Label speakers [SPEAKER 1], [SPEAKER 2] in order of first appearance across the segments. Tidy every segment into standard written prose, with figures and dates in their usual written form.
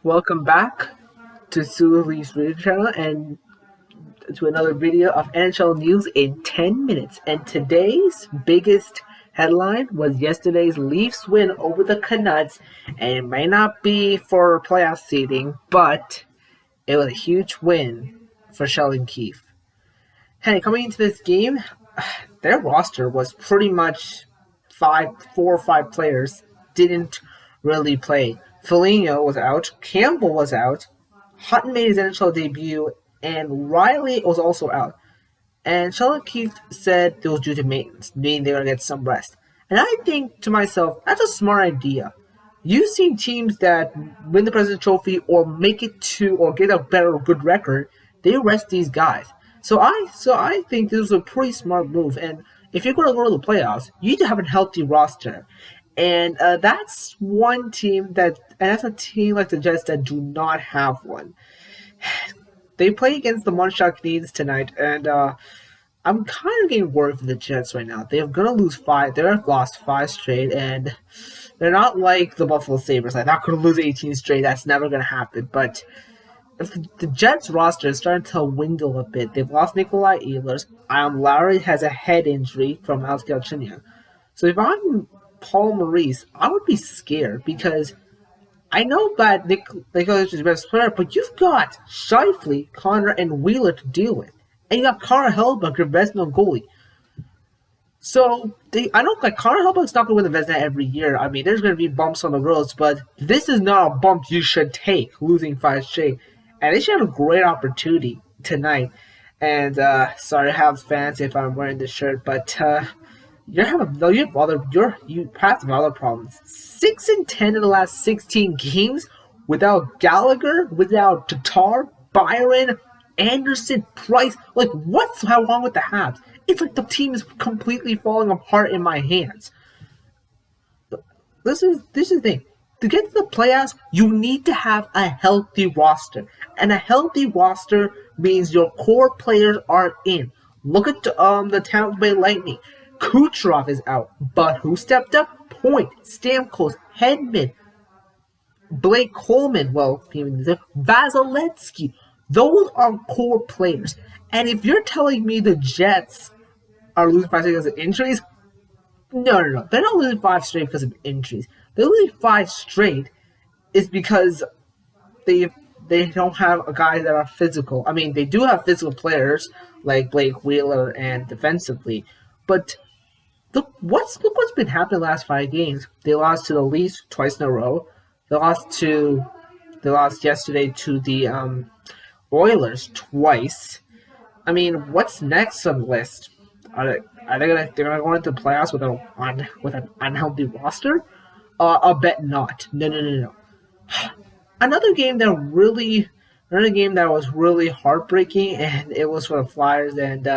[SPEAKER 1] Welcome back to Sulu's video channel and to another video of NHL news in 10 minutes. And today's biggest headline was yesterday's Leafs win over the Canucks. And it may not be for playoff seeding, but it was a huge win for Sheldon Keefe. Hey, coming into this game, their roster was pretty much four or five players didn't really play. Foligno was out, Campbell was out, Hutton made his NHL debut, and Riley was also out. And Sheldon Keefe said it was due to maintenance, meaning they were going to get some rest. And I think to myself, that's a smart idea. You've seen teams that win the President's Trophy or make it to or get a better or good record, they rest these guys. So I think this was a pretty smart move. And if you're going to go to the playoffs, you need to have a healthy roster. And that's one team and that's a team like the Jets that do not have one. They play against the Montreal Canadiens tonight, and I'm kind of getting worried for the Jets right now. They're gonna lose five. They've lost five straight, and they're not like the Buffalo Sabres. Like, not gonna lose 18 straight. That's never gonna happen. But if the Jets roster is starting to dwindle a bit. They've lost Nikolai Ehlers. Lowry has a head injury from Alex Galchenyuk. So if I'm Paul Maurice, I would be scared because I know that Nikolai is the best player, but you've got Scheifele, Connor, and Wheeler to deal with. And you got Connor Hellebuyck, your best known goalie. So I know like Connor Hellebuyck's not going to win the Vezina every year. I mean, there's going to be bumps on the roads, but this is not a bump you should take, losing five straight. And they should have a great opportunity tonight. And sorry, Habs fans, if I'm wearing this shirt, but you have other problems. 6-10 in the last 16 games without Gallagher, without Tatar, Byron, Anderson, Price. Like, what's wrong with the Habs? It's like the team is completely falling apart in my hands. This is the thing. To get to the playoffs, you need to have a healthy roster. And a healthy roster means your core players are in. Look at the Tampa Bay Lightning. Kucherov is out. But who stepped up? Point, Stamkos, Hedman, Blake Coleman, Vasilevsky. Those are core players. And if you're telling me the Jets are losing 5 straight because of injuries, no. They're not losing 5 straight because of injuries. They're losing 5 straight is because they don't have guys that are physical. I mean, they do have physical players like Blake Wheeler and defensively, but look what's been happening the last 5 games. They lost to the Leafs twice in a row. They lost yesterday to the Oilers twice. I mean, what's next on the list? They're gonna go into the playoffs with an unhealthy roster? I'll bet not. No. Another game that was really heartbreaking, and it was for the Flyers. And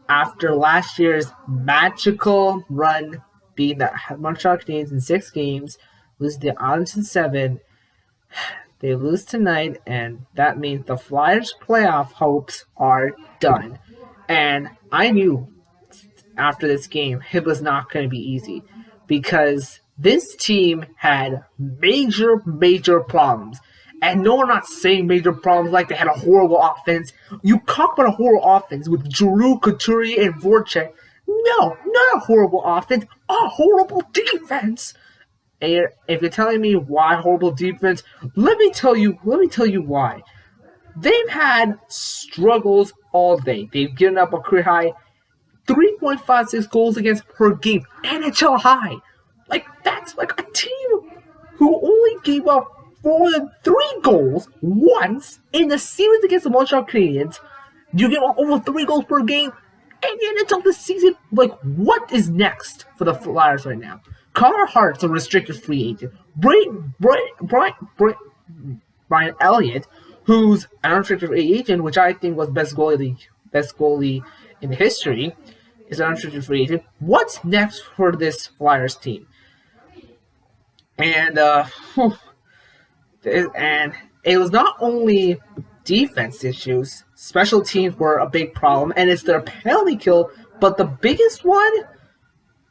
[SPEAKER 1] after last year's magical run, beating the Montreal Canadiens in 6 games, losing the Islanders in 7, they lose tonight, and that means the Flyers' playoff hopes are done. And I knew after this game it was not going to be easy because this team had major problems. And no, I'm not saying major problems like they had a horrible offense. You talk about a horrible offense with Giroux, Couturier, and Voracek. No, not a horrible offense, a horrible defense. And if you're telling me why horrible defense, let me tell you why. They've had struggles all day. They've given up a career high 3.56 goals against per game, NHL high. Like, that's like a team who only gave up more than 3 goals once in the series against the Montreal Canadiens. You give up over 3 goals per game, and the end of the season. Like, what is next for the Flyers right now? Connor Hart's a restricted free agent. Brian Elliott, who's an unrestricted free agent, which I think was best goalie in history, is an unrestricted free agent. What's next for this Flyers team? And it was not only defense issues. Special teams were a big problem, and it's their penalty kill. But the biggest one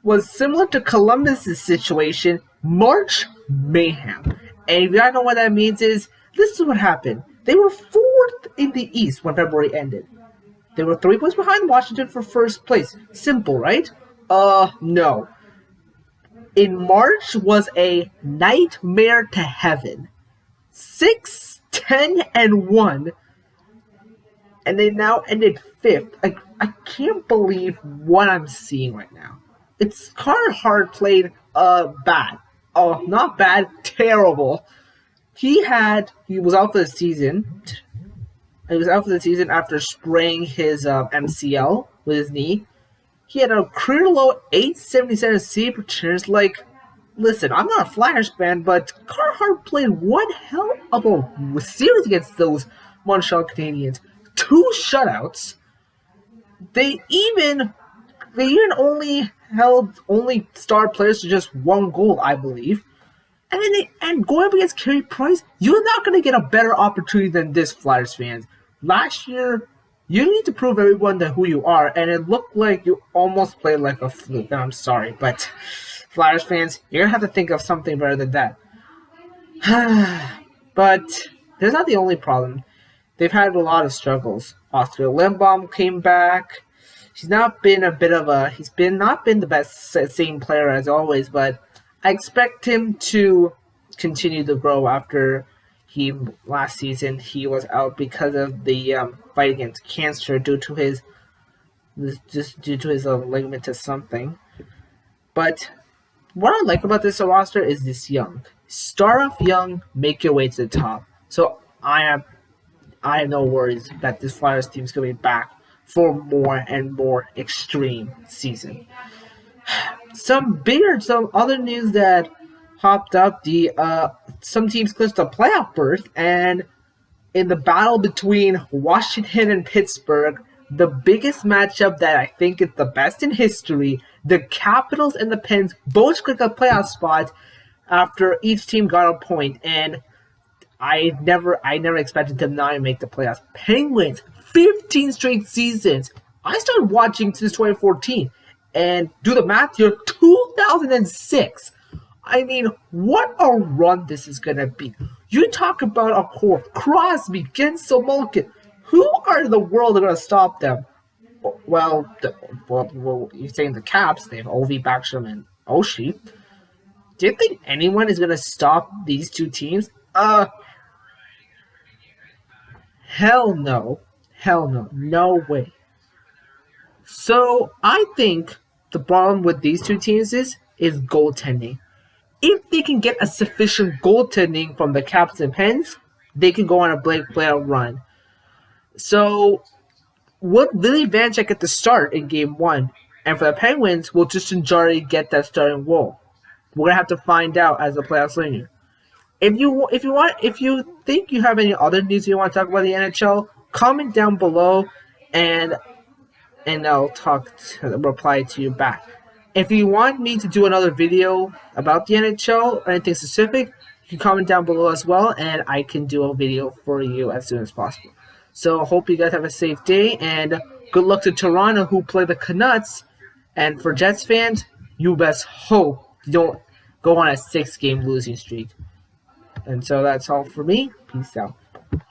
[SPEAKER 1] was similar to Columbus' situation, March mayhem. And if you don't know what that means is, this is what happened. They were 4th in the East when February ended. They were 3 points behind Washington for first place. Simple, right? No. In March was a nightmare to heaven. 6-10-1. And they now ended 5th. I can't believe what I'm seeing right now. It's Carter Hart played bad. Oh, not bad, terrible. He was out for the season. He was out for the season after spraying his MCL with his knee. He had a career low 877 save returns. Listen, I'm not a Flyers fan, but Carter Hart played one hell of a series against those Montreal Canadiens. 2 shutouts. They even only held star players to just 1 goal, I believe. And going up against Carey Price, you're not going to get a better opportunity than this, Flyers fans. Last year, you need to prove everyone who you are, and it looked like you almost played like a fluke. And I'm sorry, but Flyers fans, you're going to have to think of something better than that. But there's not the only problem. They've had a lot of struggles. Oscar Lindblom came back. He's not been not been the best same player as always, but I expect him to continue to grow after last season he was out because of the fight against cancer due to his ligamentous something. But what I like about this roster is this young. Start off young, make your way to the top. So I have no worries that this Flyers team is going to be back for more and more extreme season. Some other news that popped up, some teams clinched a playoff berth, and in the battle between Washington and Pittsburgh, the biggest matchup that I think is the best in history, the Capitals and the Pens both clinched a playoff spot after each team got a point, and I never expected them not to make the playoffs. Penguins, 15 straight seasons. I started watching since 2014. And do the math here, 2006. I mean, what a run this is going to be. You talk about a core. Crosby, Gensel, Malkin. Who are in the world going to stop them? Well, you're saying the Caps. They have Ovi, Backstrom, and Oshie. Do you think anyone is going to stop these two teams? Hell no. Hell no. No way. So, I think the problem with these two teams is goaltending. If they can get a sufficient goaltending from the Caps and Pens, they can go on a playoff run. So, would Lily Vanchek get the start in Game 1? And for the Penguins, will Tristan Jarry get that starting role? We're gonna have to find out as the playoffs linger. If you think you have any other news you want to talk about the NHL, comment down below, and I'll reply to you back. If you want me to do another video about the NHL or anything specific, you can comment down below as well, and I can do a video for you as soon as possible. So I hope you guys have a safe day, and good luck to Toronto who play the Canucks. And for Jets fans, you best hope you don't go on a 6-game losing streak. And so that's all for me. Peace out.